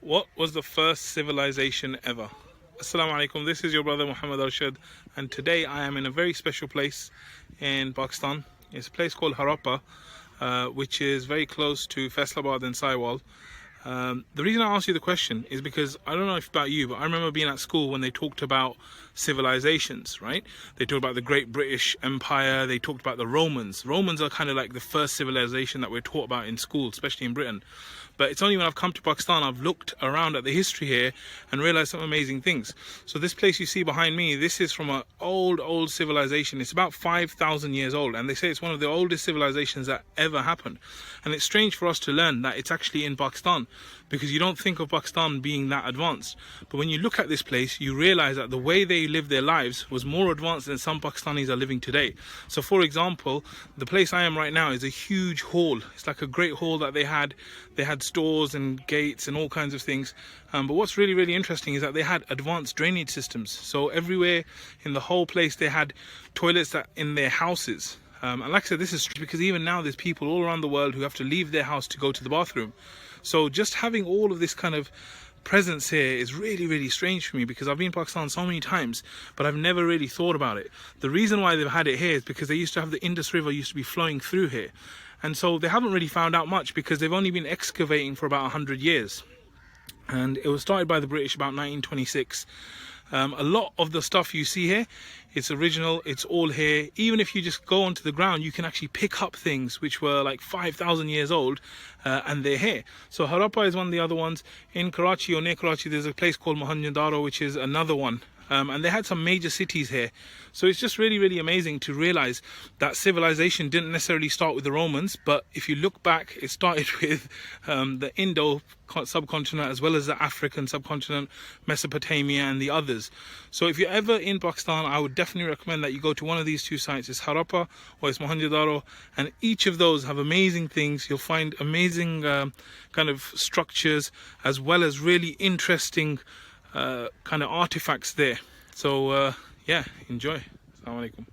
What was the first civilization ever? Assalamu alaikum, this is your brother Muhammad Arshad, and today I am in a very special place in Pakistan. It's a place called Harappa, which is very close to Faisalabad and Saiwal. The reason I ask you the question is because I don't know if about you, but I remember being at school when they talked about civilizations, right? They talked about the Great British Empire, they talked about the Romans. Romans are kind of like the first civilization that we're taught about in school, especially in Britain. But it's only when I've come to Pakistan, I've looked around at the history here and realized some amazing things. So this place you see behind me, this is from an old civilization. It's about 5,000 years old, and they say it's one of the oldest civilizations that ever happened. And it's strange for us to learn that it's actually in Pakistan, because you don't think of Pakistan being that advanced. But when you look at this place, you realize that the way they lived their lives was more advanced than some Pakistanis are living today. So for example, the place I am right now is a huge hall. It's like a great hall that they had. They had stores and gates and all kinds of things. But what's really interesting is that they had advanced drainage systems. So everywhere in the whole place, they had toilets that in their houses. And like I said, this is because even now there's people all around the world who have to leave their house to go to the bathroom. So just having all of this kind of presence here is really strange for me, because I've been in Pakistan so many times, but I've never really thought about it. The reason why they've had it here is because they used to have the Indus River used to be flowing through here. And so they haven't really found out much, because they've only been excavating for about 100 years. And it was started by the British about 1926. A lot of the stuff you see here, it's original, it's all here. Even if you just go onto the ground, you can actually pick up things which were like 5,000 years old, and they're here. So Harappa is one of the other ones. In Karachi or near Karachi, there's a place called Mohenjo-daro, which is another one. And they had some major cities here. So it's just really amazing to realize that civilization didn't necessarily start with the Romans, but if you look back, it started with the Indo subcontinent, as well as the African subcontinent, Mesopotamia and the others. So if you're ever in Pakistan, I would definitely recommend that you go to one of these two sites. It's Harappa or it's Mohenjo-daro, and each of those have amazing things. You'll find amazing kind of structures, as well as really interesting kind of artifacts there. So yeah, enjoy. Assalamu alaikum.